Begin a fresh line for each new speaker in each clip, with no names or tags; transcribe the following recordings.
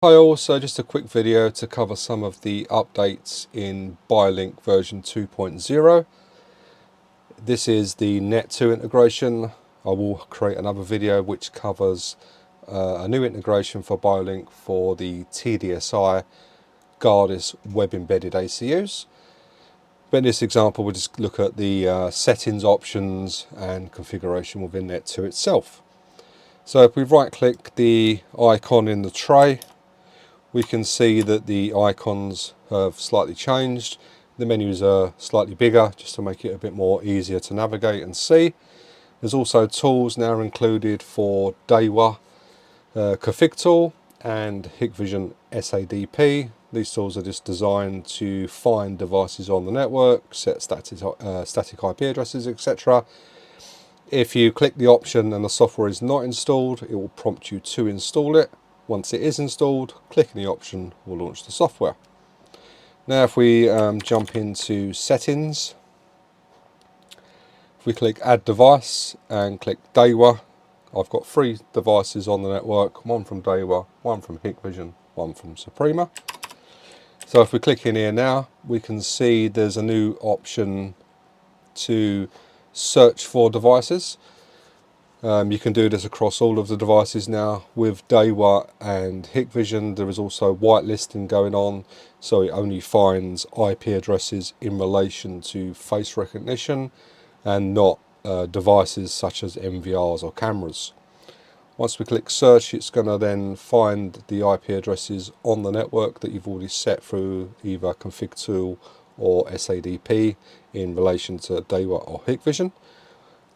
Hi all, so just a quick video to cover some of the updates in BioLink version 2.0. This is the Net2 integration. I will create another video which covers a new integration for BioLink for the TDSI Guardis web embedded ACUs. But in this example we'll just look at the settings, options and configuration within Net2 itself. So if we right click the icon in the tray, we can see that the icons have slightly changed. The menus are slightly bigger just to make it a bit more easier to navigate and see. There's also tools now included for Dahua, config tool and Hikvision SADP. These tools are just designed to find devices on the network, set static IP addresses, etc. If you click the option and the software is not installed, it will prompt you to install it. Once it is installed, clicking the option will launch the software. Now if we jump into settings, if we click add device and click Dahua, I've got 3 devices on the network, one from Dahua, one from Hikvision, one from Suprema. So if we click in here now, we can see there's a new option to search for devices. You can do this across all of the devices now. With Dahua and Hikvision there is also whitelisting going on, so it only finds IP addresses in relation to face recognition and not devices such as MVRs or cameras. Once we click search, it's going to then find the IP addresses on the network that you've already set through either config tool or SADP in relation to Dahua or Hikvision,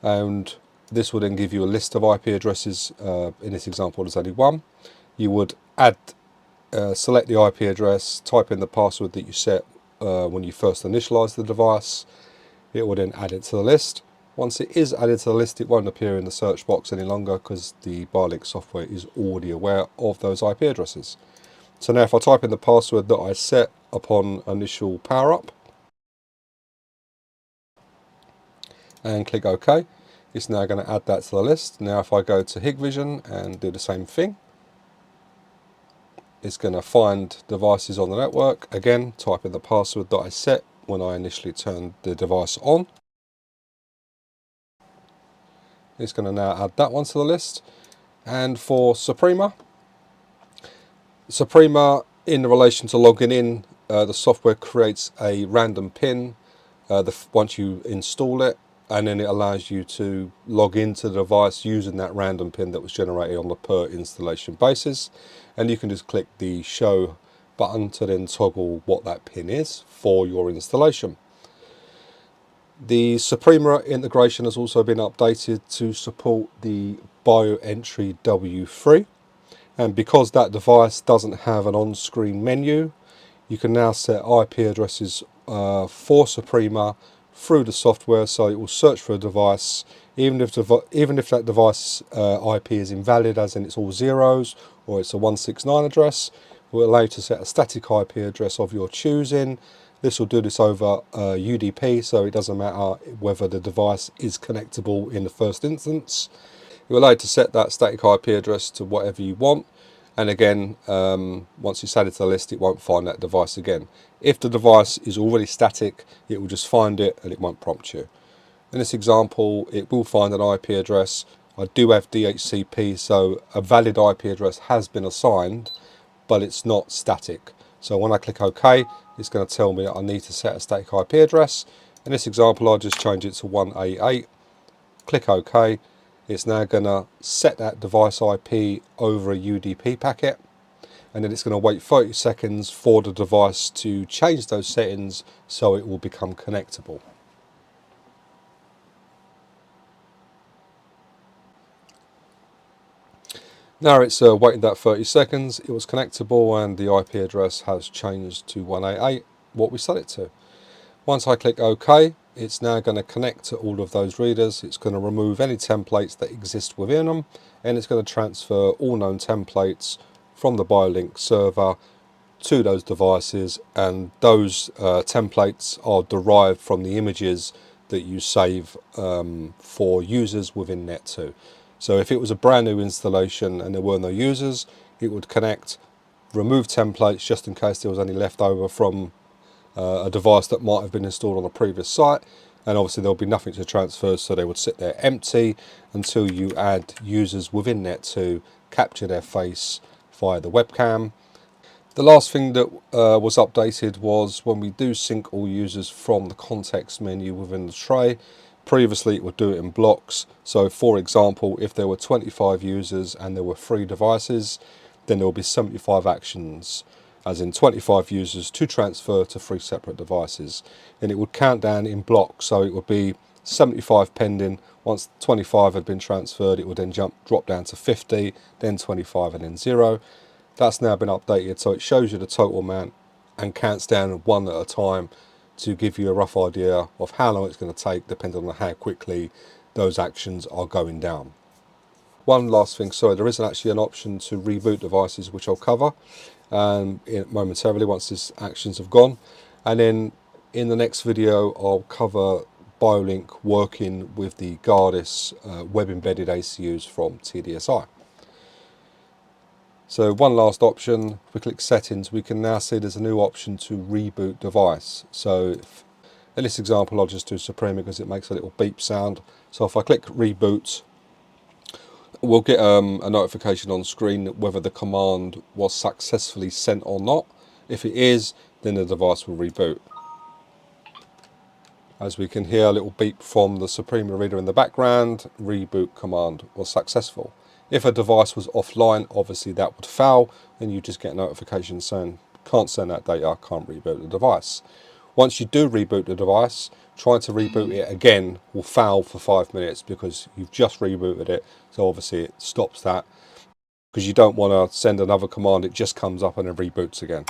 and this will then give you a list of IP addresses. In this example there's only one. You would select the IP address, type in the password that you set when you first initialize the device. It will then add it to the list. Once it is added to the list, it won't appear in the search box any longer because the BioLink software is already aware of those IP addresses. So now if I type in the password that I set upon initial power up and click OK, it's now going to add that to the list. Now if I go to Hikvision and do the same thing, it's going to find devices on the network. Again, type in the password that I set when I initially turned the device on. It's going to now add that one to the list. And for Suprema in relation to logging in, the software creates a random PIN once you install it, and then it allows you to log into the device using that random PIN that was generated on the per installation basis, and you can just click the show button to then toggle what that PIN is for your installation. The Suprema integration has also been updated to support the BioEntry W3, and because that device doesn't have an on-screen menu, you can now set IP addresses for Suprema through the software, so it will search for a device even if that device IP is invalid, as in it's all zeros or it's a 169 address. It will allow you to set a static IP address of your choosing. This will do this over UDP, so it doesn't matter whether the device is connectable in the first instance. It will allow you to set that static IP address to whatever you want, and again, once you set it to the list, it won't find that device again. If the device is already static, it will just find it and it won't prompt you. In this example, it will find an IP address. I do have DHCP, so a valid IP address has been assigned, but it's not static. So when I click OK, it's going to tell me I need to set a static IP address. In this example, I'll just change it to 188. Click OK. It's now going to set that device IP over a UDP packet, and then it's going to wait 30 seconds for the device to change those settings so it will become connectable. Now it's waited that 30 seconds, it was connectable and the IP address has changed to 188, what we set it to. Once I click OK, it's now going to connect to all of those readers. It's going to remove any templates that exist within them, and it's going to transfer all known templates from the BioLink server to those devices, and those templates are derived from the images that you save for users within Net2. So if it was a brand new installation and there were no users, it would connect remove templates just in case there was any left over from a device that might have been installed on a previous site, and obviously there'll be nothing to transfer, so they would sit there empty until you add users within Net2, capture their face via the webcam. The last thing that was updated was when we do sync all users from the context menu within the tray. Previously it would do it in blocks, so for example if there were 25 users and there were 3 devices, then there will be 75 actions, as in 25 users to transfer to 3 separate devices, and it would count down in blocks, so it would be 75 pending. Once 25 had been transferred, it would then drop down to 50, then 25, and then 0. That's now been updated, so it shows you the total amount and counts down one at a time to give you a rough idea of how long it's going to take, depending on how quickly those actions are going down. One last thing, sorry, there isn't actually an option to reboot devices, which I'll cover momentarily once these actions have gone. And then in the next video I'll cover BioLink working with the Guardis web embedded ACUs from TDSI. So one last option, if we click settings, we can now see there's a new option to reboot device. So in this example I'll just do Suprema because it makes a little beep sound. So if I click reboot, we'll get a notification on screen whether the command was successfully sent or not. If it is, then the device will reboot. As we can hear a little beep from the Suprema reader in the background, reboot command was successful. If a device was offline, obviously that would fail, and you just get a notification saying can't send that data, can't reboot the device. Once you do reboot the device, trying to reboot it again will fail for 5 minutes because you've just rebooted it, so obviously it stops that, because you don't want to send another command, it just comes up and it reboots again.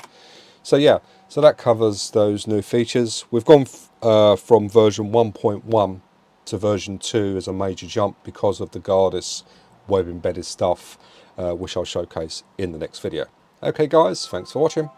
So yeah, so that covers those new features. We've gone from version 1.1 to version 2 as a major jump because of the Guardis web embedded stuff, which I'll showcase in the next video. Okay guys, thanks for watching.